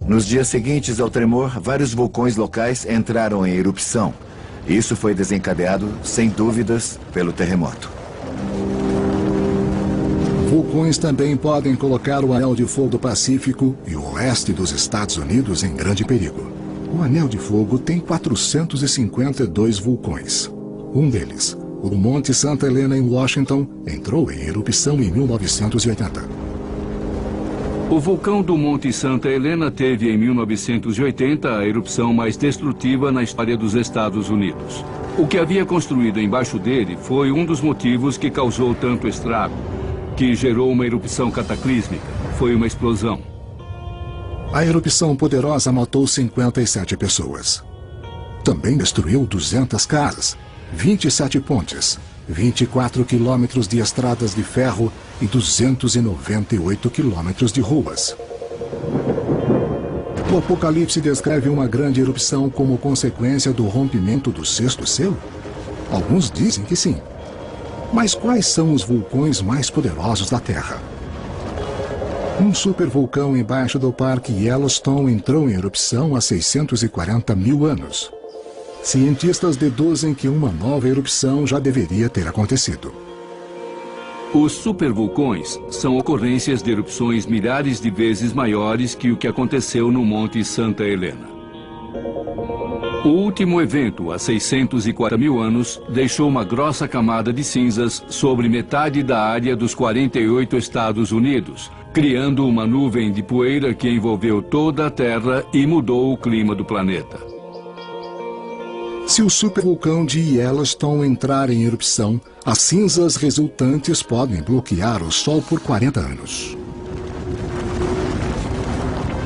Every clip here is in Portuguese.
Nos dias seguintes ao tremor, vários vulcões locais entraram em erupção. Isso foi desencadeado, sem dúvidas, pelo terremoto. Vulcões também podem colocar o Anel de Fogo do Pacífico e o oeste dos Estados Unidos em grande perigo. O Anel de Fogo tem 452 vulcões. Um deles, o Monte Santa Helena em Washington, entrou em erupção em 1980. O vulcão do Monte Santa Helena teve em 1980 a erupção mais destrutiva na história dos Estados Unidos. O que havia construído embaixo dele foi um dos motivos que causou tanto estrago, que gerou uma erupção cataclísmica. Foi uma explosão. A erupção poderosa matou 57 pessoas. Também destruiu 200 casas, 27 pontes, 24 quilômetros de estradas de ferro e 298 quilômetros de ruas. O Apocalipse descreve uma grande erupção como consequência do rompimento do sexto selo? Alguns dizem que sim. Mas quais são os vulcões mais poderosos da Terra? Um supervulcão embaixo do Parque Yellowstone entrou em erupção há 640 mil anos. Cientistas deduzem que uma nova erupção já deveria ter acontecido. Os supervulcões são ocorrências de erupções milhares de vezes maiores que o que aconteceu no Monte Santa Helena. O último evento, há 640 mil anos, deixou uma grossa camada de cinzas sobre metade da área dos 48 Estados Unidos, criando uma nuvem de poeira que envolveu toda a Terra e mudou o clima do planeta. Se o supervulcão de Yellowstone entrar em erupção, as cinzas resultantes podem bloquear o Sol por 40 anos.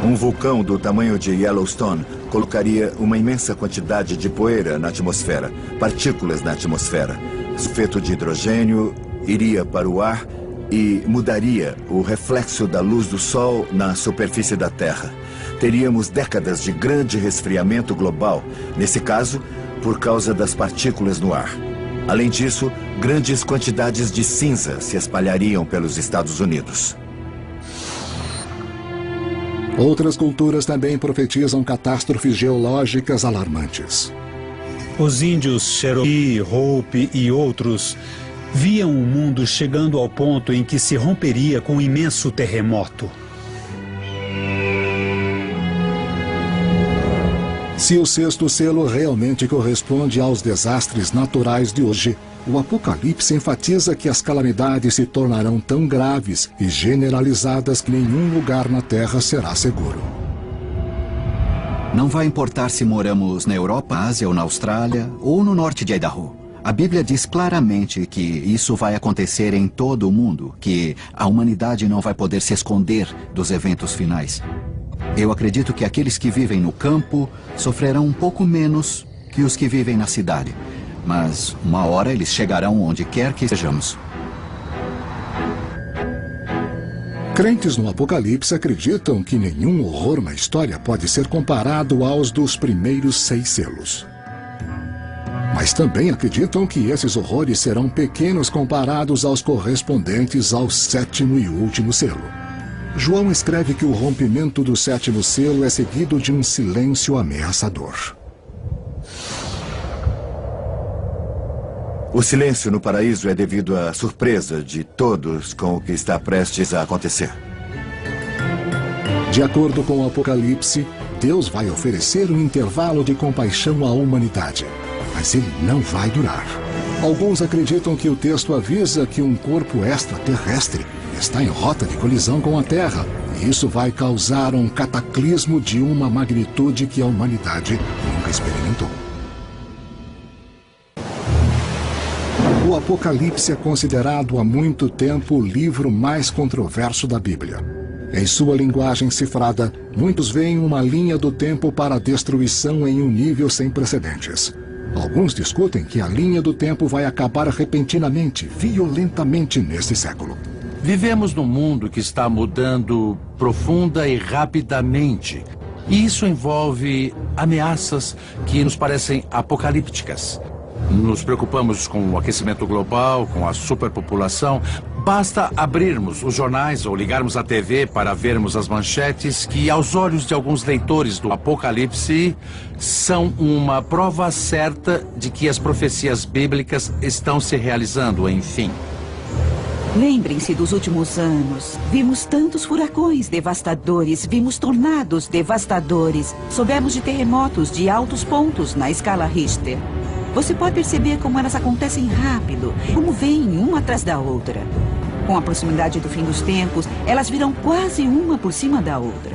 Um vulcão do tamanho de Yellowstone colocaria uma imensa quantidade de poeira na atmosfera, partículas na atmosfera. Sulfeto de hidrogênio iria para o ar e mudaria o reflexo da luz do Sol na superfície da Terra. Teríamos décadas de grande resfriamento global, nesse caso, por causa das partículas no ar. Além disso, grandes quantidades de cinza se espalhariam pelos Estados Unidos. Outras culturas também profetizam catástrofes geológicas alarmantes. Os índios Cherokee, Hopi e outros viam o mundo chegando ao ponto em que se romperia com um imenso terremoto. Se o sexto selo realmente corresponde aos desastres naturais de hoje, o Apocalipse enfatiza que as calamidades se tornarão tão graves e generalizadas que nenhum lugar na Terra será seguro. Não vai importar se moramos na Europa, Ásia ou na Austrália ou no norte de Idaho. A Bíblia diz claramente que isso vai acontecer em todo o mundo, que a humanidade não vai poder se esconder dos eventos finais. Eu acredito que aqueles que vivem no campo sofrerão um pouco menos que os que vivem na cidade. Mas uma hora eles chegarão onde quer que estejamos. Crentes no Apocalipse acreditam que nenhum horror na história pode ser comparado aos dos primeiros 6 selos. Mas também acreditam que esses horrores serão pequenos comparados aos correspondentes ao 7º e último selo. João escreve que o rompimento do 7º selo é seguido de um silêncio ameaçador. O silêncio no paraíso é devido à surpresa de todos com o que está prestes a acontecer. De acordo com o Apocalipse, Deus vai oferecer um intervalo de compaixão à humanidade, mas ele não vai durar. Alguns acreditam que o texto avisa que um corpo extraterrestre está em rota de colisão com a Terra, e isso vai causar um cataclismo de uma magnitude que a humanidade nunca experimentou. O Apocalipse é considerado há muito tempo o livro mais controverso da Bíblia. Em sua linguagem cifrada, muitos veem uma linha do tempo para a destruição em um nível sem precedentes. Alguns discutem que a linha do tempo vai acabar repentinamente, violentamente neste século. Vivemos num mundo que está mudando profunda e rapidamente. E isso envolve ameaças que nos parecem apocalípticas. Nos preocupamos com o aquecimento global, com a superpopulação. Basta abrirmos os jornais ou ligarmos a TV para vermos as manchetes que, aos olhos de alguns leitores do Apocalipse, são uma prova certa de que as profecias bíblicas estão se realizando, enfim. Lembrem-se dos últimos anos. Vimos tantos furacões devastadores, vimos tornados devastadores, soubemos de terremotos de altos pontos na escala Richter. Você pode perceber como elas acontecem rápido, como vêm uma atrás da outra. Com a proximidade do fim dos tempos, elas virão quase uma por cima da outra.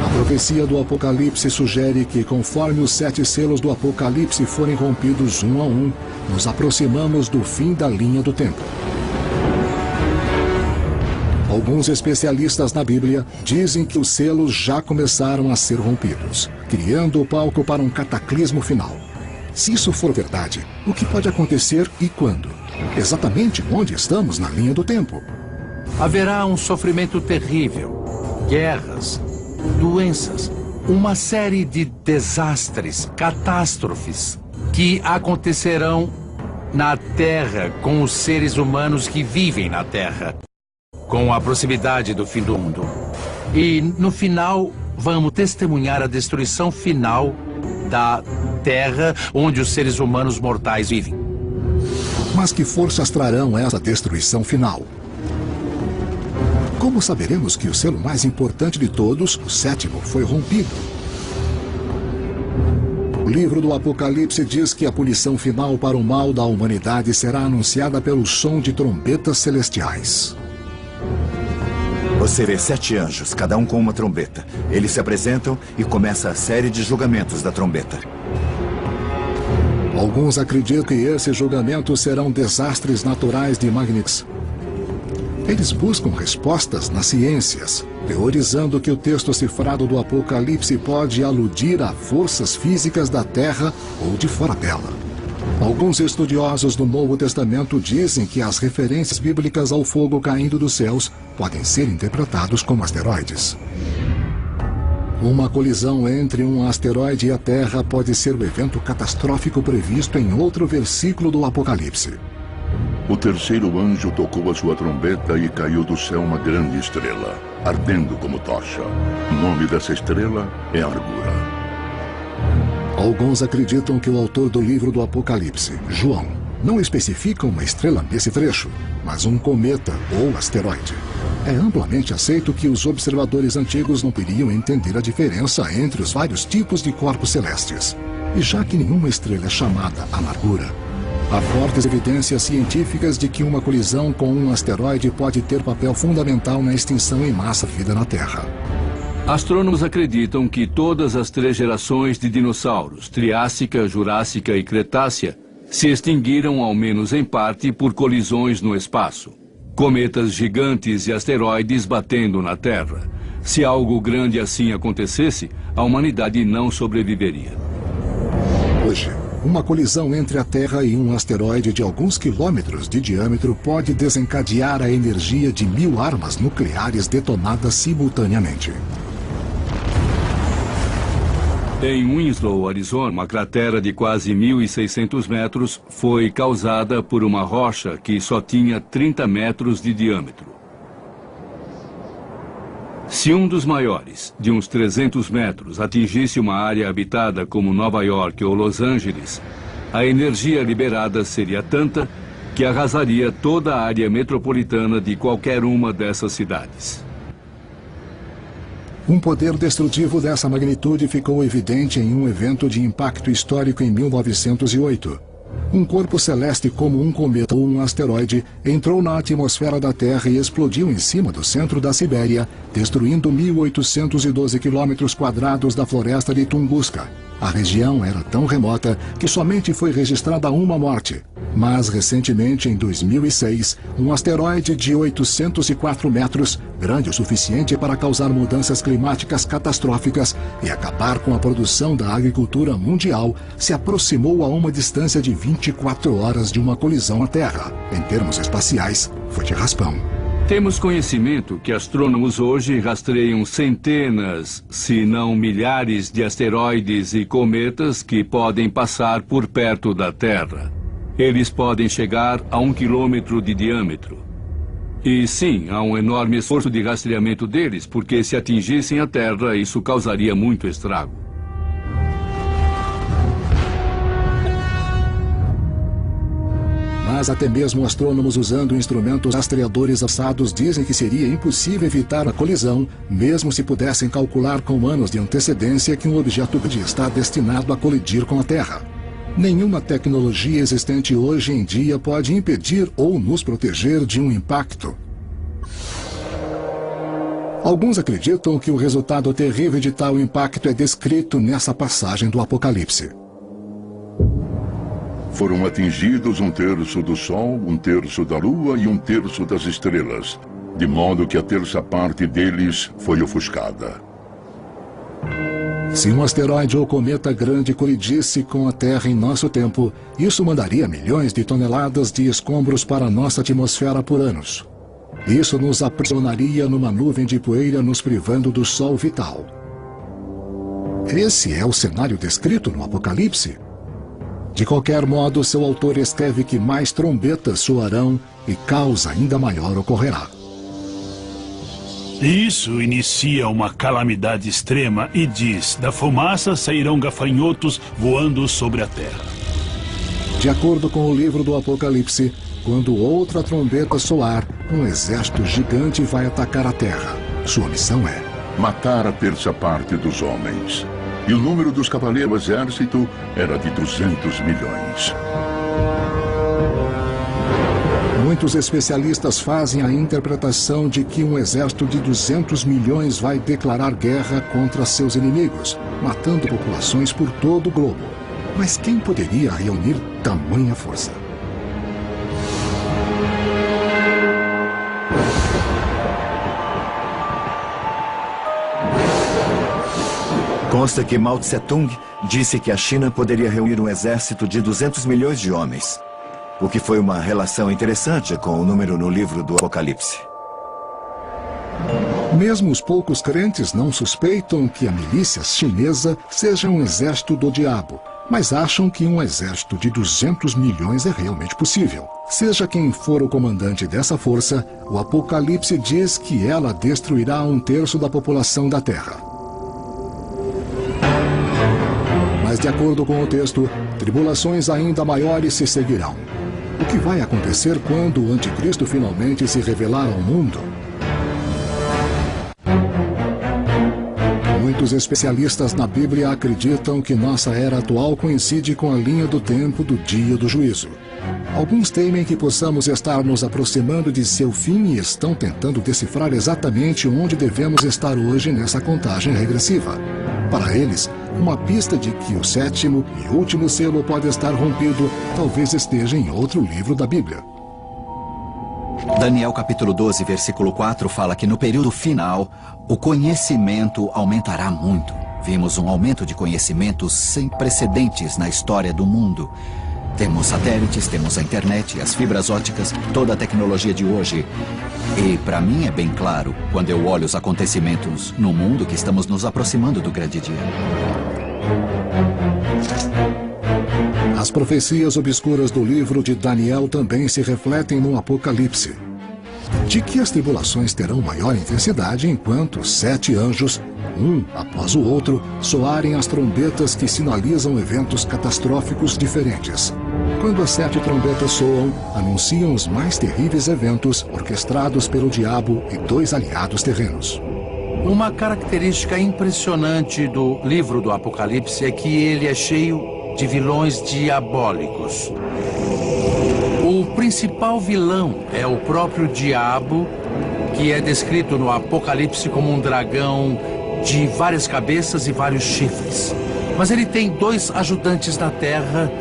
A profecia do Apocalipse sugere que, conforme os 7 selos do Apocalipse forem rompidos um a um, nos aproximamos do fim da linha do tempo. Alguns especialistas na Bíblia dizem que os selos já começaram a ser rompidos, criando o palco para um cataclismo final. Se isso for verdade, o que pode acontecer e quando? Exatamente onde estamos na linha do tempo? Haverá um sofrimento terrível, guerras, doenças, uma série de desastres, catástrofes que acontecerão na Terra com os seres humanos que vivem na Terra, com a proximidade do fim do mundo. E, no final, vamos testemunhar a destruição final da Terra onde os seres humanos mortais vivem. Mas que forças trarão essa destruição final? Como saberemos que o selo mais importante de todos, o 7º, foi rompido? O livro do Apocalipse diz que a punição final para o mal da humanidade será anunciada pelo som de trombetas celestiais. Você vê 7 anjos, cada um com uma trombeta. Eles se apresentam e começa a série de julgamentos da trombeta. Alguns acreditam que esses julgamentos serão desastres naturais de magnitude. Eles buscam respostas nas ciências, teorizando que o texto cifrado do Apocalipse pode aludir a forças físicas da Terra ou de fora dela. Alguns estudiosos do Novo Testamento dizem que as referências bíblicas ao fogo caindo dos céus podem ser interpretados como asteroides. Uma colisão entre um asteroide e a Terra pode ser o evento catastrófico previsto em outro versículo do Apocalipse. O terceiro anjo tocou a sua trombeta e caiu do céu uma grande estrela, ardendo como tocha. O nome dessa estrela é Amargura. Alguns acreditam que o autor do livro do Apocalipse, João, não especifica uma estrela nesse trecho, mas um cometa ou asteroide. É amplamente aceito que os observadores antigos não teriam entender a diferença entre os vários tipos de corpos celestes. E já que nenhuma estrela é chamada Amargura, há fortes evidências científicas de que uma colisão com um asteroide pode ter papel fundamental na extinção em massa da vida na Terra. Astrônomos acreditam que todas as 3 gerações de dinossauros, Triássica, Jurássica e Cretácea, se extinguiram ao menos em parte por colisões no espaço. Cometas gigantes e asteroides batendo na Terra. Se algo grande assim acontecesse, a humanidade não sobreviveria. Hoje, uma colisão entre a Terra e um asteroide de alguns quilômetros de diâmetro pode desencadear a energia de 1000 armas nucleares detonadas simultaneamente. Em Winslow, Arizona, uma cratera de quase 1.600 metros foi causada por uma rocha que só tinha 30 metros de diâmetro. Se um dos maiores, de uns 300 metros, atingisse uma área habitada como Nova York ou Los Angeles, a energia liberada seria tanta que arrasaria toda a área metropolitana de qualquer uma dessas cidades. Um poder destrutivo dessa magnitude ficou evidente em um evento de impacto histórico em 1908. Um corpo celeste como um cometa ou um asteroide entrou na atmosfera da Terra e explodiu em cima do centro da Sibéria, destruindo 1.812 quilômetros quadrados da floresta de Tunguska. A região era tão remota que somente foi registrada uma morte. Mas, recentemente, em 2006, um asteroide de 804 metros, grande o suficiente para causar mudanças climáticas catastróficas e acabar com a produção da agricultura mundial, se aproximou a uma distância de 24 horas de uma colisão à Terra. Em termos espaciais, foi de raspão. Temos conhecimento que astrônomos hoje rastreiam centenas, se não milhares de asteroides e cometas que podem passar por perto da Terra. Eles podem chegar a 1 quilômetro de diâmetro. E sim, há um enorme esforço de rastreamento deles, porque se atingissem a Terra, isso causaria muito estrago. Mas até mesmo astrônomos usando instrumentos rastreadores avançados dizem que seria impossível evitar a colisão, mesmo se pudessem calcular com anos de antecedência que um objeto podia estar destinado a colidir com a Terra. Nenhuma tecnologia existente hoje em dia pode impedir ou nos proteger de um impacto. Alguns acreditam que o resultado terrível de tal impacto é descrito nessa passagem do Apocalipse. Foram atingidos 1/3 do Sol, 1/3 da Lua e 1/3 das estrelas, de modo que a terça parte deles foi ofuscada. Se um asteroide ou cometa grande colidisse com a Terra em nosso tempo, isso mandaria milhões de toneladas de escombros para nossa atmosfera por anos. Isso nos aprisionaria numa nuvem de poeira, nos privando do sol vital. Esse é o cenário descrito no Apocalipse. De qualquer modo, seu autor escreve que mais trombetas soarão e caos ainda maior ocorrerá. Isso inicia uma calamidade extrema e diz: da fumaça sairão gafanhotos voando sobre a terra. De acordo com o livro do Apocalipse, quando outra trombeta soar, um exército gigante vai atacar a terra. Sua missão é matar a terça parte dos homens. E o número dos cavaleiros do exército era de 200 milhões. Muitos especialistas fazem a interpretação de que um exército de 200 milhões vai declarar guerra contra seus inimigos, matando populações por todo o globo. Mas quem poderia reunir tamanha força? Consta que Mao Tse-tung disse que a China poderia reunir um exército de 200 milhões de homens. O que foi uma relação interessante com o número no livro do Apocalipse. Mesmo os poucos crentes não suspeitam que a milícia chinesa seja um exército do diabo, mas acham que um exército de 200 milhões é realmente possível. Seja quem for o comandante dessa força, o Apocalipse diz que ela destruirá 1/3 da população da Terra. Mas, de acordo com o texto, tribulações ainda maiores se seguirão. O que vai acontecer quando o anticristo finalmente se revelar ao mundo? Muitos especialistas na Bíblia acreditam que nossa era atual coincide com a linha do tempo do dia do juízo. Alguns temem que possamos estar nos aproximando de seu fim e estão tentando decifrar exatamente onde devemos estar hoje nessa contagem regressiva. Para eles, uma pista de que o 7º e último selo pode estar rompido talvez esteja em outro livro da Bíblia. Daniel capítulo 12, versículo 4 fala que no período final o conhecimento aumentará muito. Vimos um aumento de conhecimento sem precedentes na história do mundo. Temos satélites, temos a internet, as fibras ópticas, toda a tecnologia de hoje. E para mim é bem claro, quando eu olho os acontecimentos no mundo, que estamos nos aproximando do grande dia. As profecias obscuras do livro de Daniel também se refletem no Apocalipse. De que as tribulações terão maior intensidade enquanto 7 anjos, um após o outro, soarem as trombetas que sinalizam eventos catastróficos diferentes. Quando as 7 trombetas soam, anunciam os mais terríveis eventos orquestrados pelo diabo e 2 aliados terrenos. Uma característica impressionante do livro do Apocalipse é que ele é cheio de vilões diabólicos. O principal vilão é o próprio diabo, que é descrito no Apocalipse como um dragão de várias cabeças e vários chifres. Mas ele tem 2 ajudantes na terra,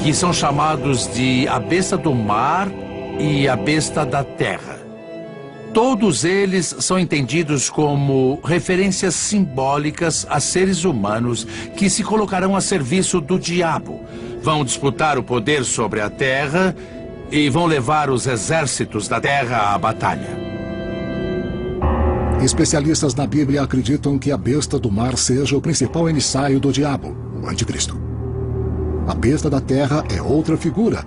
que são chamados de a besta do mar e a besta da terra. Todos eles são entendidos como referências simbólicas a seres humanos que se colocarão a serviço do diabo. Vão disputar o poder sobre a terra e vão levar os exércitos da terra à batalha. Especialistas na Bíblia acreditam que a besta do mar seja o principal emissário do diabo, o anticristo. A besta da terra é outra figura.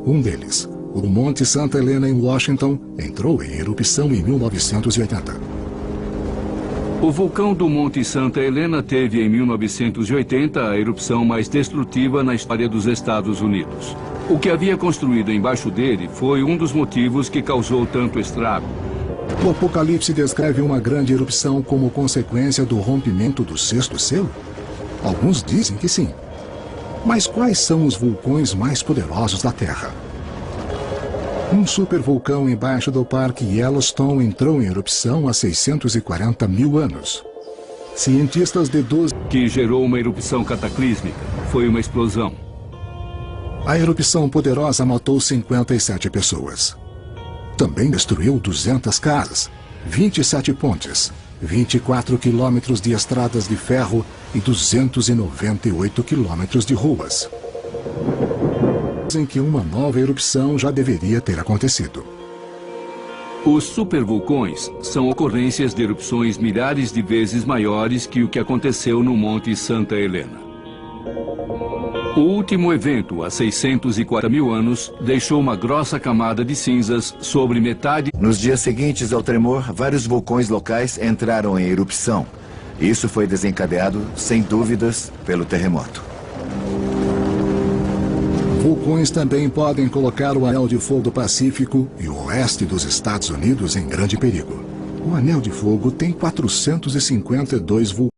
Um deles, o Monte Santa Helena em Washington, entrou em erupção em 1980. O vulcão do Monte Santa Helena teve em 1980 a erupção mais destrutiva na história dos Estados Unidos. O que havia construído embaixo dele foi um dos motivos que causou tanto estrago. O Apocalipse descreve uma grande erupção como consequência do rompimento do sexto selo? Alguns dizem que sim. Mas quais são os vulcões mais poderosos da Terra? Um supervulcão embaixo do Parque Yellowstone entrou em erupção há 640 mil anos. Cientistas de 12... Que gerou uma erupção cataclísmica. Foi uma explosão. A erupção poderosa matou 57 pessoas. Também destruiu 200 casas, 27 pontes, 24 quilômetros de estradas de ferro e 298 quilômetros de ruas. Dizem que uma nova erupção já deveria ter acontecido. Os supervulcões são ocorrências de erupções milhares de vezes maiores que o que aconteceu no Monte Santa Helena. O último evento, há 640 mil anos, deixou uma grossa camada de cinzas sobre metade... Nos dias seguintes ao tremor, vários vulcões locais entraram em erupção. Isso foi desencadeado, sem dúvidas, pelo terremoto. Vulcões também podem colocar o Anel de Fogo do Pacífico e o oeste dos Estados Unidos em grande perigo. O Anel de Fogo tem 452 vulcões.